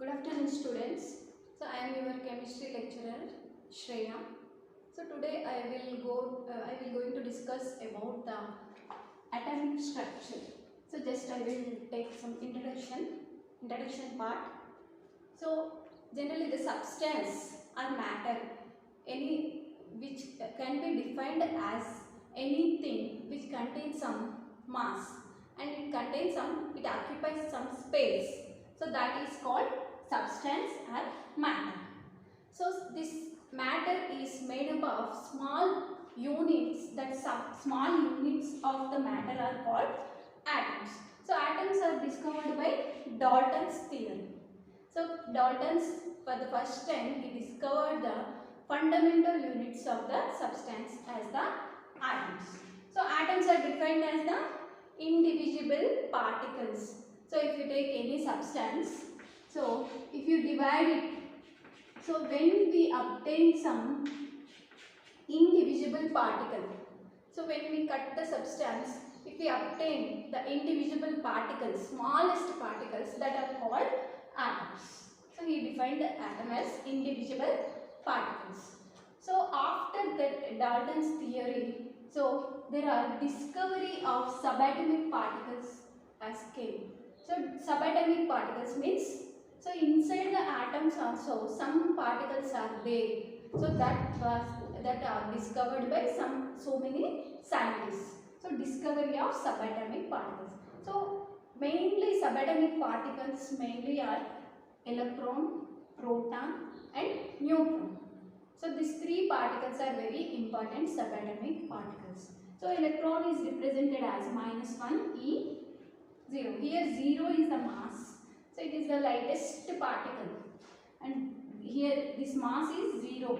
Good afternoon, students. So I am your chemistry lecturer Shreya. So today I will going to discuss about the atomic structure. So just I will take some introduction part. So generally the substance or matter any which can be defined as anything which contains some mass and it occupies some space. So that is called substance or matter. So this matter is made up of small units, that small units of the matter are called atoms. So atoms are discovered by Dalton's theory. So Dalton's, for the first time, he discovered the fundamental units of the substance as the atoms. So atoms are defined as the indivisible particles. So if you take any substance, so if you divide it, so when we obtain some indivisible particle, so when we cut the substance, if we obtain the indivisible particles, smallest particles, that are called atoms. So he defined the atom as indivisible particles. So after that Dalton's theory, so there are discovery of subatomic particles as came. So subatomic particles means, so inside the atoms also some particles are there. So that are discovered by so many scientists. So discovery of subatomic particles. So mainly subatomic particles mainly are electron, proton and neutron. So these three particles are very important subatomic particles. So electron is represented as -1 E0. Here 0 is the mass. So it is the lightest particle, and here this mass is 0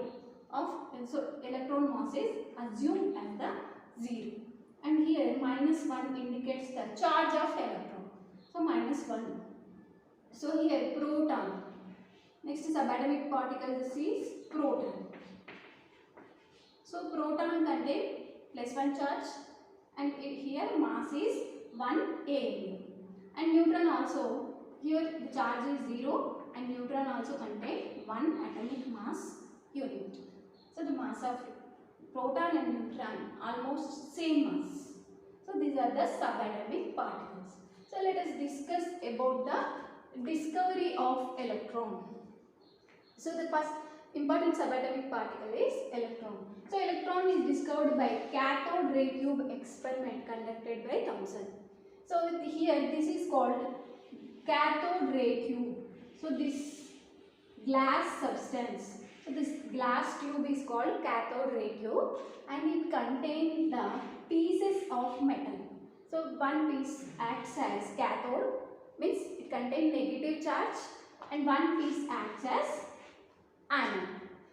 of, so electron mass is assumed as the 0, and here -1 indicates the charge of electron. So -1. So here proton. Next subatomic particle is proton. So proton contain +1 charge, and here mass is 1 eV. And neutron also, here the charge is 0 and neutron also contain 1 atomic mass unit. So the mass of proton and neutron almost same mass. So these are the subatomic particles. So let us discuss about the discovery of electron. So the first important subatomic particle is electron. So electron is discovered by cathode ray tube experiment conducted by Thomson. So here this is called cathode ray tube. So this glass substance, so this glass tube is called cathode ray tube, and it contains the pieces of metal. So one piece acts as cathode, means it contains negative charge, and one piece acts as anode.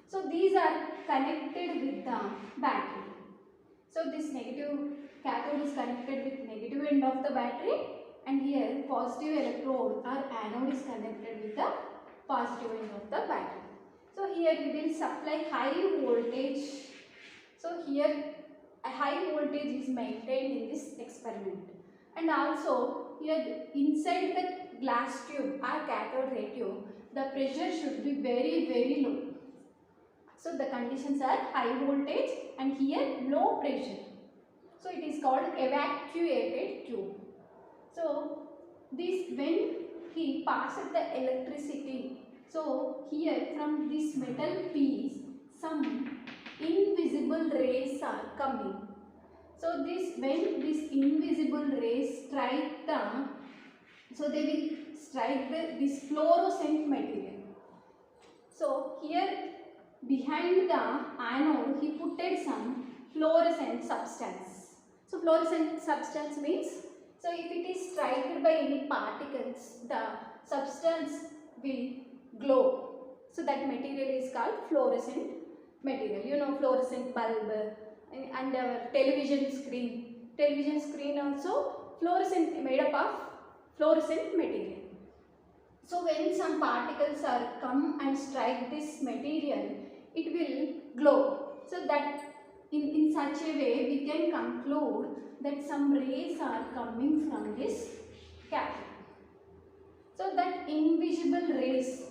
So these are connected with the battery. So this negative cathode is connected with negative end of the battery, and here positive electrode or anode is connected with the positive end of the battery. So here we will supply high voltage. So here a high voltage is maintained in this experiment, and also here inside the glass tube or cathode ray tube, the pressure should be very low. So the conditions are high voltage and here low pressure. So it is called evacuated tube. So this, when he passes the electricity, so here from this metal piece some invisible rays are coming. So this, when this invisible rays strike the, so they will strike this fluorescent material. So here behind the anode he put some fluorescent substance. So fluorescent substance means, so if it is struck by any particles, the substance will glow. So that material is called fluorescent material. You know, fluorescent bulb and our television screen. Television screen also fluorescent, made up of fluorescent material. So when some particles are come and strike this material, it will glow. So that in such a way we can conclude that some rays are coming from this cathode. So that invisible rays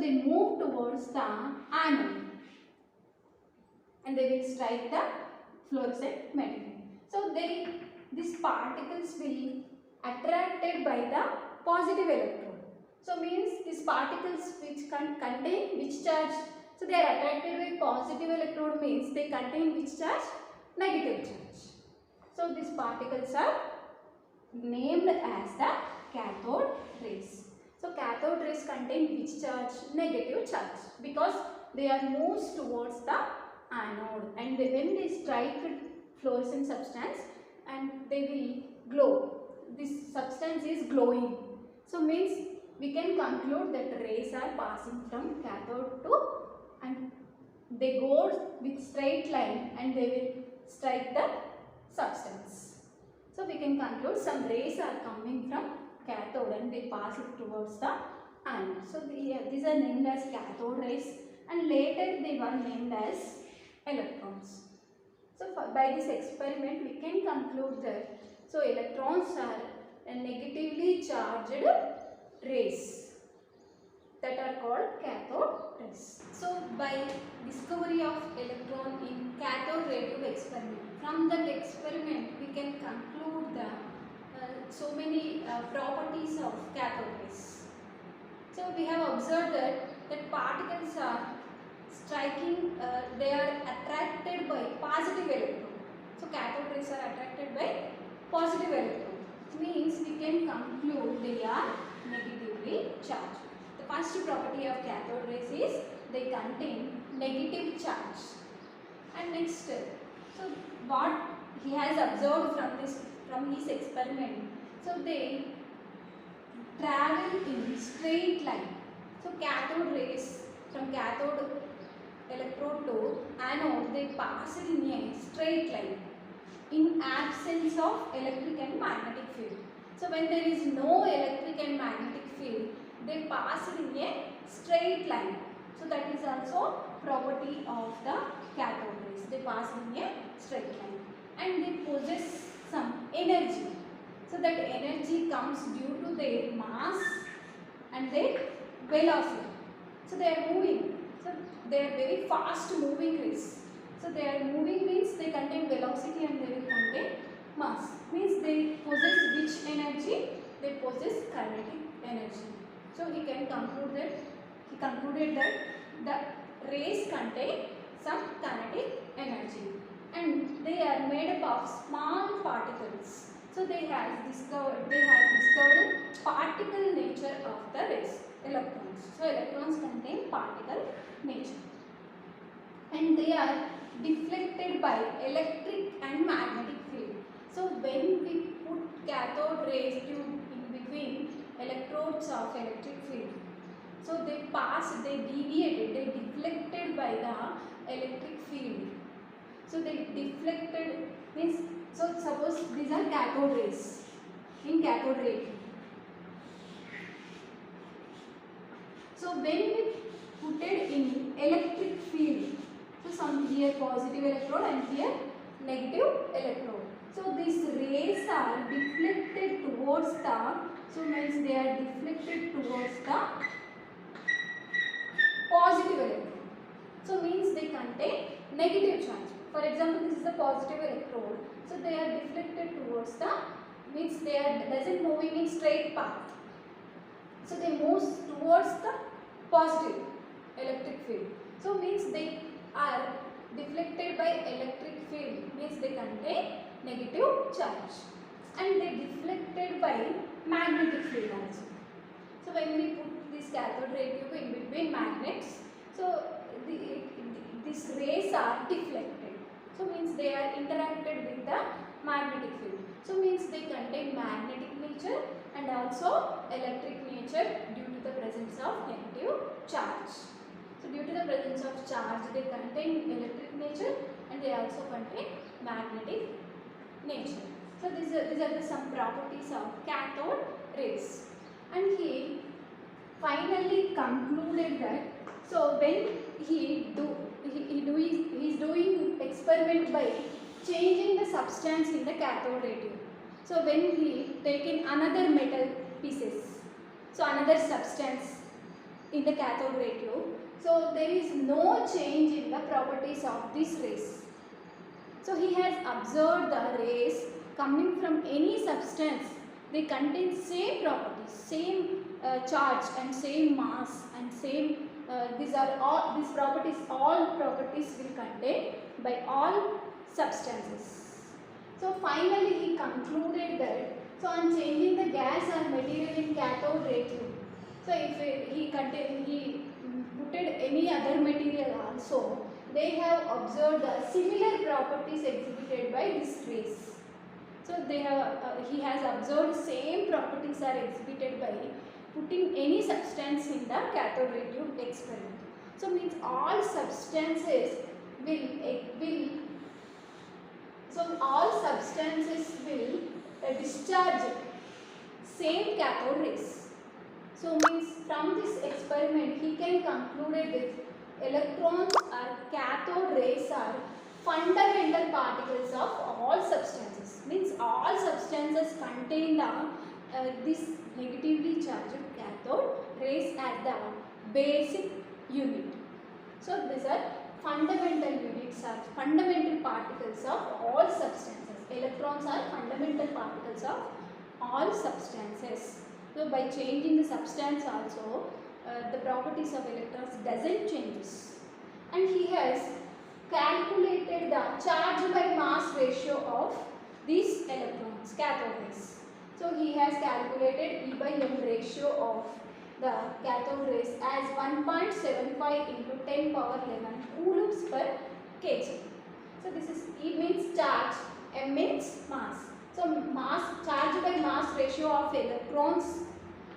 they move towards the anode and they will strike the fluorescent material. So these particles will attracted by the positive electrode. So means these particles which contain which charge? So they are attracted by positive electrode means they contain which charge? Negative charge. So these particles are named as the cathode rays. So cathode rays contain which charge? Negative charge, because they are moved towards the anode, and when they strike fluorescent substance and they will glow. This substance is glowing. So means we can conclude that rays are passing from cathode to, and they go with straight line and they will strike the substance. So we can conclude some rays are coming from cathode and they pass it towards the anode. So these are named as cathode rays, and later they were named as electrons. So by this experiment we can conclude that so electrons are negatively charged rays that are called cathode rays. So by discovery of electron in cathode ray tube experiment, from that experiment we can conclude the so many properties of cathode rays. So we have observed that particles are striking, they are attracted by positive electron. So cathode rays are attracted by positive electron. Means we can conclude they are negatively charged. The first property of cathode rays is they contain negative charge. And next, so what he has observed from his experiment, so they travel in straight line. So cathode rays from cathode electrode to anode, they pass in a straight line in absence of electric and magnetic field. So when there is no electric and magnetic field, they pass in a straight line. So that is also property of the cathode rays. They pass in a straight line and they possess some energy. So that energy comes due to their mass and their velocity. So they are moving. So they are very fast moving rays. So they are moving means they contain velocity and they will contain mass. Means they possess which energy? They possess kinetic energy. So he concluded that the rays contain some kinetic energy and they are made up of small particles. So they have discovered particle nature of the rays, electrons. So electrons contain particle nature and they are deflected by electric and magnetic field. So when we put cathode rays tube in between electrodes of electric field, so they deflected by the electric field. So they deflected means, so suppose these are cathode rays in cathode ray tube. So when we put it in electric field, so some here positive electrode and here negative electrode. So these rays are deflected towards the, so means they are deflected towards the positive electrode. So means they contain negative charge. For example, this is the positive electrode. So they are deflected towards the, means they are doesn't moving in straight path. So they move towards the positive electric field. So means they are deflected by electric field, means they contain negative charge, and they deflected by magnetic field also. So when we put this cathode ray tube in between magnets, so these rays are deflected. So means they are interacted with the magnetic field. So means they contain magnetic nature and also electric nature due to the presence of negative charge. So due to the presence of charge, they contain electric nature and they also contain magnetic nature. So these are some properties of cathode rays. And he finally concluded that, so when he is doing experiment by changing the substance in the cathode ray tube. So when he taken another metal pieces, so another substance in the cathode ray tube. So there is no change in the properties of this rays. So he has observed the rays coming from any substance. They contain same properties, same charge and same mass and same these properties, all properties will contain by all substances. So finally he concluded that, so on changing the gas or material in cathode ray tube, so if he put any other material also, they have observed the similar properties exhibited by this rays. So he has observed same properties are exhibited by putting any substance in the cathode ray tube experiment. So means all substances will discharge same cathode rays. So means from this experiment he can conclude that electrons or cathode rays are fundamental particles of all substances. Means all substances contain this negatively charged cathode rays at the basic unit. So these are fundamental units, are fundamental particles of all substances. Electrons are fundamental particles of all substances. So by changing the substance also, the properties of electrons doesn't changes. And he has calculated the charge by mass ratio of these electrons, cathode rays. So he has calculated E by M ratio of the cathode rays as 1.75 into 10 power 11 coulombs per kg. So this is E means charge, M means mass. So charge by mass ratio of electrons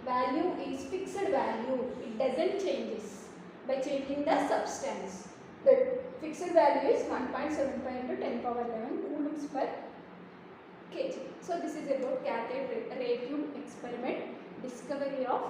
value is fixed value. It doesn't changes by changing the substance. The fixed value is 1.75 into 10 power 11 coulombs per kg. So this is about cathode ray tube experiment, discovery of